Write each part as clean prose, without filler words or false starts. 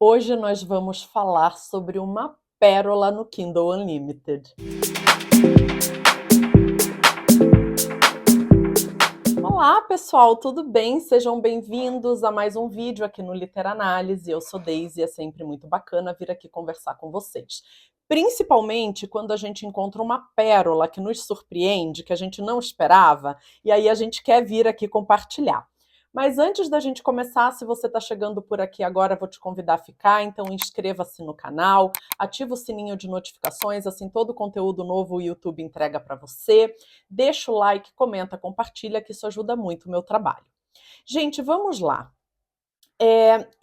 Hoje nós vamos falar sobre uma pérola no Kindle Unlimited. Olá, pessoal, tudo bem? Sejam bem-vindos a mais um vídeo aqui no Literanálise. Eu sou Daisy e é sempre muito bacana vir aqui conversar com vocês. Principalmente quando a gente encontra uma pérola que nos surpreende, que a gente não esperava, e aí a gente quer vir aqui compartilhar. Mas antes da gente começar, se você está chegando por aqui agora, vou te convidar a ficar, então inscreva-se no canal, ativa o sininho de notificações, assim todo conteúdo novo o YouTube entrega para você. Deixa o like, comenta, compartilha, que isso ajuda muito o meu trabalho. Gente, vamos lá.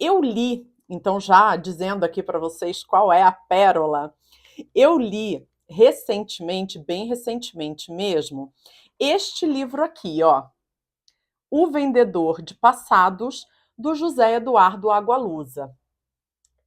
Eu li, então já dizendo aqui para vocês qual é a pérola, eu li recentemente, bem recentemente mesmo, este livro aqui, ó, O Vendedor de Passados, do José Eduardo Agualusa.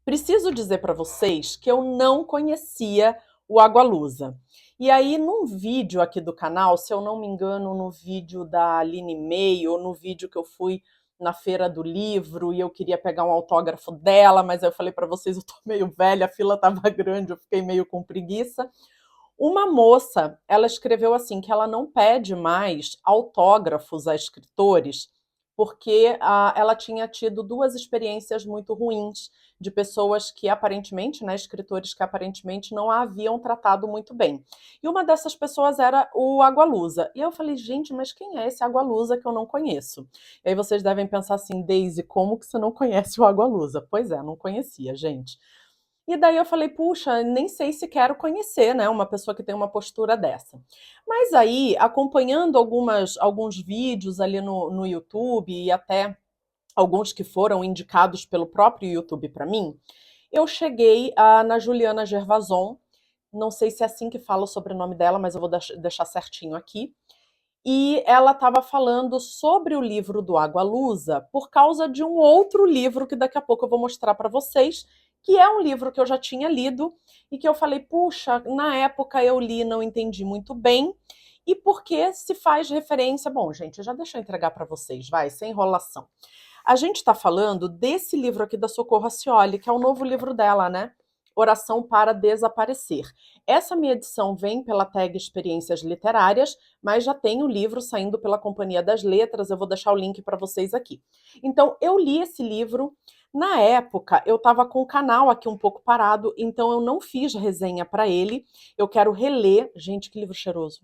Preciso dizer para vocês que eu não conhecia o Agualusa. E aí, num vídeo aqui do canal, se eu não me engano, no vídeo da Aline May, ou no vídeo que eu fui na Feira do Livro e eu queria pegar um autógrafo dela, mas eu falei para vocês, eu tô meio velha, a fila estava grande, eu fiquei meio com preguiça. Uma moça, ela escreveu assim que ela não pede mais autógrafos a escritores porque ela tinha tido duas experiências muito ruins de pessoas que aparentemente, né, escritores que aparentemente não a haviam tratado muito bem. E uma dessas pessoas era o Agualusa. E eu falei, gente, mas quem é esse Agualusa que eu não conheço? E aí vocês devem pensar assim, Daisy, como que você não conhece o Agualusa? Pois é, não conhecia, gente. E daí eu falei, puxa, nem sei se quero conhecer, né, uma pessoa que tem uma postura dessa. Mas aí, acompanhando alguns vídeos ali no YouTube e até alguns que foram indicados pelo próprio YouTube para mim, eu cheguei na Juliana Gervason, não sei se é assim que fala o sobrenome dela, mas eu vou deixar certinho aqui. E ela estava falando sobre o livro do Agualusa por causa de um outro livro que daqui a pouco eu vou mostrar para vocês, que é um livro que eu já tinha lido e que eu falei, puxa, na época eu li e não entendi muito bem. E porque se faz referência. Bom, gente, já deixa eu entregar para vocês, vai, sem enrolação. A gente está falando desse livro aqui da Socorro Acioli, que é o novo livro dela, né? Oração para Desaparecer. Essa minha edição vem pela tag Experiências Literárias, mas já tem o livro saindo pela Companhia das Letras, eu vou deixar o link para vocês aqui. Então, eu li esse livro. Na época, eu estava com o canal aqui um pouco parado, então eu não fiz resenha para ele. Eu quero reler. Gente, que livro cheiroso.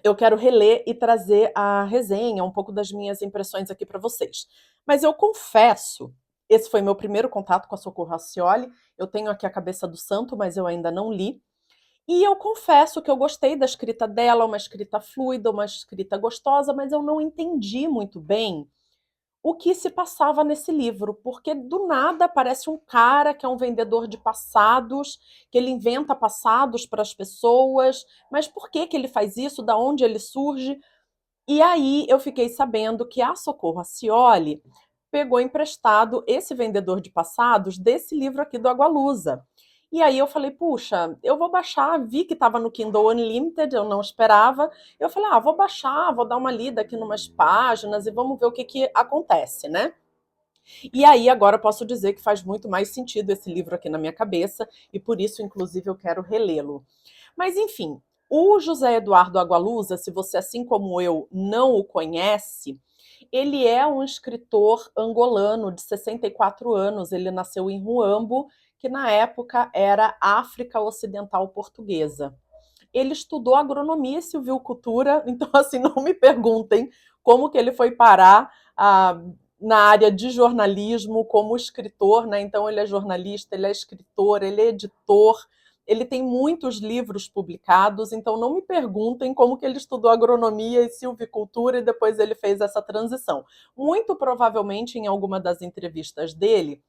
Eu quero reler e trazer a resenha, um pouco das minhas impressões aqui para vocês. Mas eu confesso, esse foi meu primeiro contato com a Socorro Racioli. Eu tenho aqui a Cabeça do Santo, mas eu ainda não li. E eu confesso que eu gostei da escrita dela, uma escrita fluida, uma escrita gostosa, mas eu não entendi muito bem o que se passava nesse livro, porque do nada aparece um cara que é um vendedor de passados, que ele inventa passados para as pessoas, mas por que que ele faz isso? Da onde ele surge? E aí eu fiquei sabendo que a Socorro Acioli pegou emprestado esse vendedor de passados desse livro aqui do Agualusa. E aí eu falei, puxa, eu vou baixar, vi que estava no Kindle Unlimited, eu não esperava. Eu falei, vou baixar, vou dar uma lida aqui numas páginas e vamos ver o que que acontece, né? E aí agora eu posso dizer que faz muito mais sentido esse livro aqui na minha cabeça e por isso, inclusive, eu quero relê-lo. Mas enfim, o José Eduardo Agualusa, se você, assim como eu, não o conhece, ele é um escritor angolano de 64 anos. Ele nasceu em Ruambo, que na época era África Ocidental Portuguesa. Ele estudou agronomia e silvicultura, então assim, não me perguntem como que ele foi parar na área de jornalismo como escritor, né? Então ele é jornalista, ele é escritor, ele é editor, ele tem muitos livros publicados, então não me perguntem como que ele estudou agronomia e silvicultura e depois ele fez essa transição. Muito provavelmente em alguma das entrevistas dele,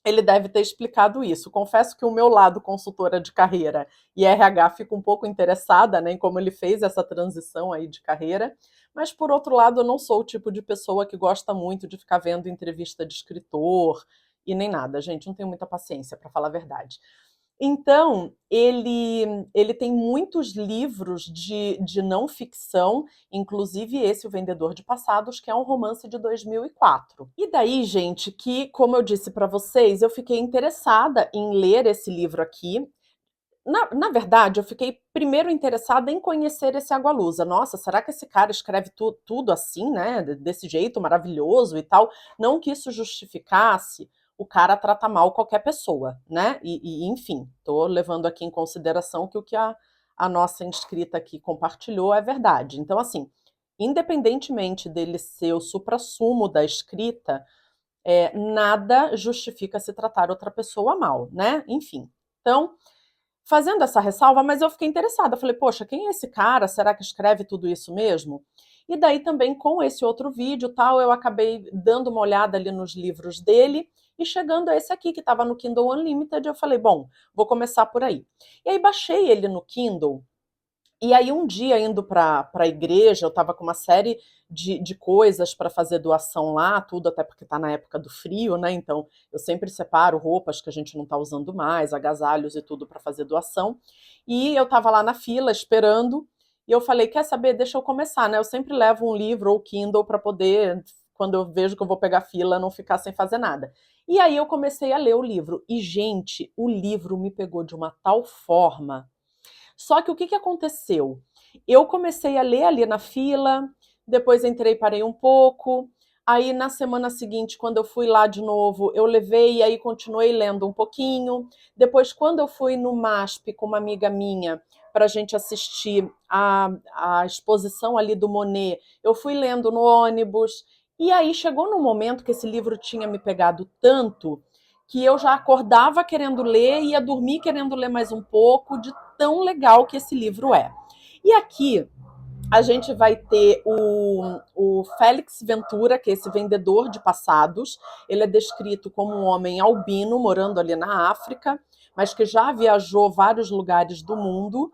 ele deve ter explicado isso. Confesso que o meu lado consultora de carreira e RH fica um pouco interessada, né, em como ele fez essa transição aí de carreira, mas por outro lado eu não sou o tipo de pessoa que gosta muito de ficar vendo entrevista de escritor e nem nada, gente, não tenho muita paciência para falar a verdade. Então, ele tem muitos livros de não ficção, inclusive esse, O Vendedor de Passados, que é um romance de 2004. E daí, gente, que, como eu disse para vocês, eu fiquei interessada em ler esse livro aqui. Na verdade, eu fiquei primeiro interessada em conhecer esse Agualusa. Nossa, será que esse cara escreve tudo assim, né? Desse jeito maravilhoso e tal? Não que isso justificasse o cara tratar mal qualquer pessoa, né? Enfim, tô levando aqui em consideração que o que a nossa inscrita aqui compartilhou é verdade. Então, assim, independentemente dele ser o suprassumo da escrita, nada justifica se tratar outra pessoa mal, né? Enfim. Então, fazendo essa ressalva, mas eu fiquei interessada. Falei, poxa, quem é esse cara? Será que escreve tudo isso mesmo? E daí também com esse outro vídeo, tal, eu acabei dando uma olhada ali nos livros dele e chegando a esse aqui que estava no Kindle Unlimited, eu falei, bom, vou começar por aí. E aí baixei ele no Kindle e aí, um dia, indo para a igreja, eu estava com uma série de coisas para fazer doação lá, tudo até porque está na época do frio, né? Então, eu sempre separo roupas que a gente não está usando mais, agasalhos e tudo para fazer doação. E eu estava lá na fila esperando, e eu falei: quer saber? Deixa eu começar, né? Eu sempre levo um livro ou Kindle para poder, quando eu vejo que eu vou pegar fila, não ficar sem fazer nada. E aí eu comecei a ler o livro. E, gente, o livro me pegou de uma tal forma. Só que o que aconteceu? Eu comecei a ler ali na fila, depois entrei, parei um pouco. Aí na semana seguinte, quando eu fui lá de novo, eu levei e aí continuei lendo um pouquinho. Depois, quando eu fui no MASP com uma amiga minha para a gente assistir a exposição ali do Monet, eu fui lendo no ônibus. E aí chegou num momento que esse livro tinha me pegado tanto que eu já acordava querendo ler, ia dormir querendo ler mais um pouco, de tão legal que esse livro é. E aqui a gente vai ter o Félix Ventura, que é esse vendedor de passados. Ele é descrito como um homem albino, morando ali na África, mas que já viajou vários lugares do mundo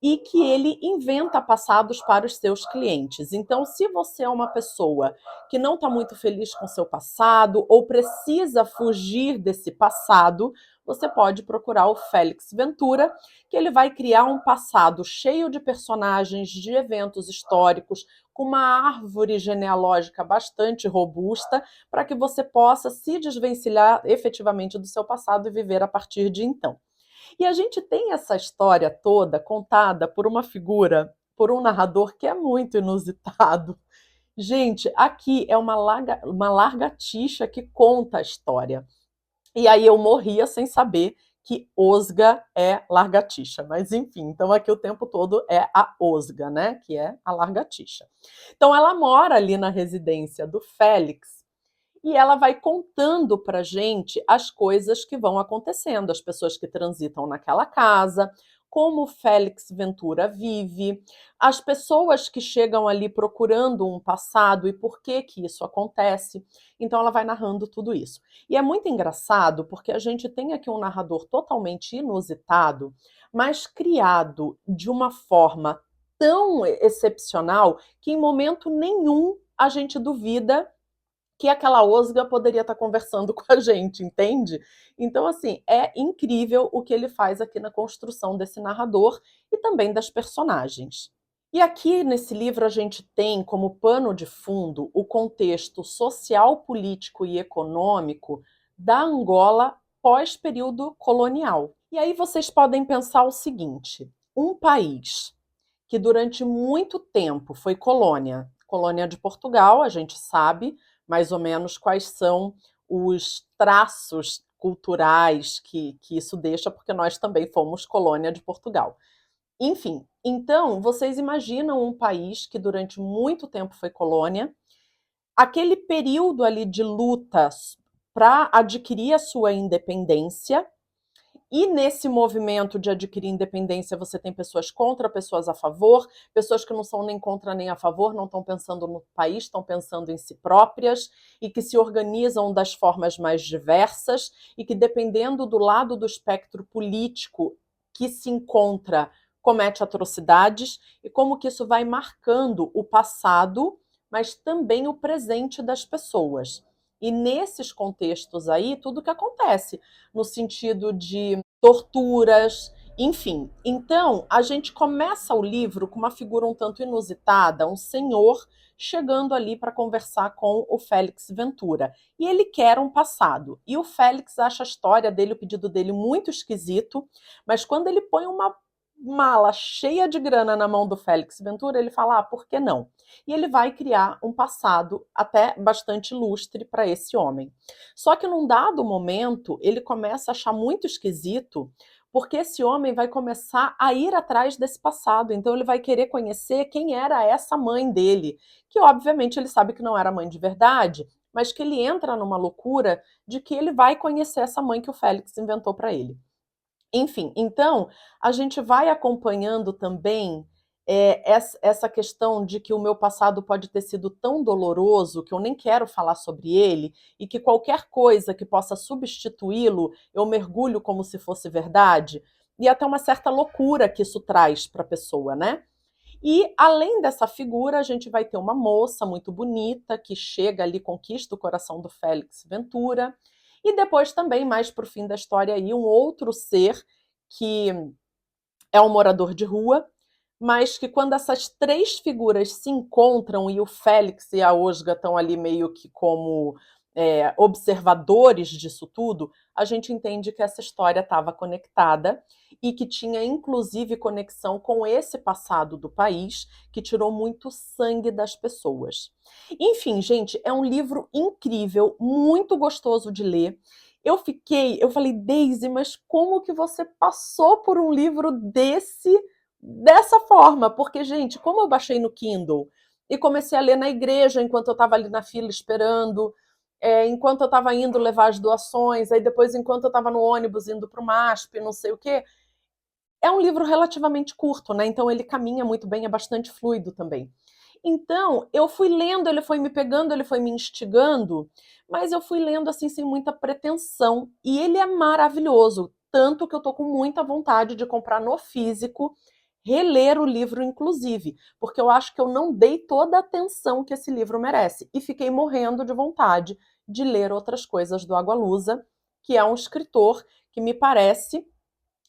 e que ele inventa passados para os seus clientes. Então, se você é uma pessoa que não está muito feliz com seu passado ou precisa fugir desse passado, você pode procurar o Félix Ventura, que ele vai criar um passado cheio de personagens, de eventos históricos, com uma árvore genealógica bastante robusta, para que você possa se desvencilhar efetivamente do seu passado e viver a partir de então. E a gente tem essa história toda contada por uma figura, por um narrador que é muito inusitado. Gente, aqui é uma largatixa que conta a história. E aí eu morria sem saber que Osga é largatixa. Mas enfim, então aqui o tempo todo é a Osga, né? Que é a largatixa. Então ela mora ali na residência do Félix e ela vai contando para gente as coisas que vão acontecendo, as pessoas que transitam naquela casa, como Félix Ventura vive, as pessoas que chegam ali procurando um passado e por que que isso acontece. Então ela vai narrando tudo isso. E é muito engraçado porque a gente tem aqui um narrador totalmente inusitado, mas criado de uma forma tão excepcional que em momento nenhum a gente duvida que aquela Osga poderia estar conversando com a gente, entende? Então, assim, é incrível o que ele faz aqui na construção desse narrador e também das personagens. E aqui nesse livro a gente tem como pano de fundo o contexto social, político e econômico da Angola pós-período colonial. E aí vocês podem pensar o seguinte: um país que durante muito tempo foi colônia, colônia de Portugal, a gente sabe mais ou menos quais são os traços culturais que isso deixa, porque nós também fomos colônia de Portugal. Enfim, então vocês imaginam um país que durante muito tempo foi colônia, aquele período ali de lutas para adquirir a sua independência, e nesse movimento de adquirir independência, você tem pessoas contra, pessoas a favor, pessoas que não são nem contra nem a favor, não estão pensando no país, estão pensando em si próprias e que se organizam das formas mais diversas e que, dependendo do lado do espectro político que se encontra, comete atrocidades e como que isso vai marcando o passado, mas também o presente das pessoas. E nesses contextos aí, tudo que acontece, no sentido de torturas, enfim. Então, a gente começa o livro com uma figura um tanto inusitada, um senhor chegando ali para conversar com o Félix Ventura. E ele quer um passado. E o Félix acha a história dele, o pedido dele muito esquisito, mas quando ele põe uma mala cheia de grana na mão do Félix Ventura, ele fala: ah, por que não? E ele vai criar um passado até bastante ilustre para esse homem. Só que num dado momento, ele começa a achar muito esquisito, porque esse homem vai começar a ir atrás desse passado. Então ele vai querer conhecer quem era essa mãe dele, que obviamente ele sabe que não era mãe de verdade, mas que ele entra numa loucura de que ele vai conhecer essa mãe que o Félix inventou para ele. Enfim, então a gente vai acompanhando também essa questão de que o meu passado pode ter sido tão doloroso que eu nem quero falar sobre ele e que qualquer coisa que possa substituí-lo eu mergulho como se fosse verdade, e até uma certa loucura que isso traz para a pessoa, né? E além dessa figura, a gente vai ter uma moça muito bonita que chega ali, conquista o coração do Félix Ventura. E depois também, mais para o fim da história, aí, um outro ser que é um morador de rua, mas que quando essas três figuras se encontram e o Félix e a Osga estão ali meio que como observadores disso tudo, a gente entende que essa história estava conectada e que tinha inclusive conexão com esse passado do país que tirou muito sangue das pessoas. Enfim, gente, é um livro incrível, muito gostoso de ler. Eu falei, Daisy, mas como que você passou por um livro dessa forma? Porque, gente, como eu baixei no Kindle e comecei a ler na igreja enquanto eu estava ali na fila esperando, enquanto eu estava indo levar as doações, aí depois enquanto eu estava no ônibus indo para o MASP, não sei o quê, é um livro relativamente curto, né? Então ele caminha muito bem, é bastante fluido também. Então, eu fui lendo, ele foi me pegando, ele foi me instigando, mas eu fui lendo assim sem muita pretensão. E ele é maravilhoso, tanto que eu tô com muita vontade de comprar no físico, reler o livro inclusive, porque eu acho que eu não dei toda a atenção que esse livro merece e fiquei morrendo de vontade de ler outras coisas do Agualusa, que é um escritor que me parece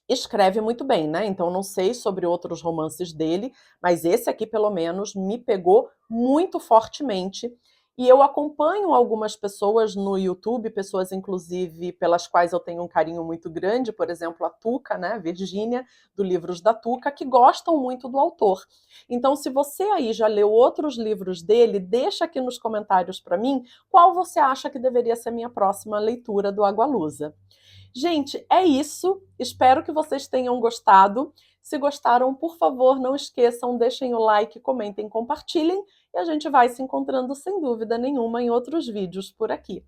escreve muito bem, né? Então não sei sobre outros romances dele, mas esse aqui pelo menos me pegou muito fortemente. E eu acompanho algumas pessoas no YouTube, pessoas inclusive pelas quais eu tenho um carinho muito grande, por exemplo, a Tuca, né, Virgínia, do Livros da Tuca, que gostam muito do autor. Então, se você aí já leu outros livros dele, deixa aqui nos comentários para mim qual você acha que deveria ser a minha próxima leitura do Agualusa. Gente, é isso. Espero que vocês tenham gostado. Se gostaram, por favor, não esqueçam, deixem o like, comentem, compartilhem e a gente vai se encontrando sem dúvida nenhuma em outros vídeos por aqui.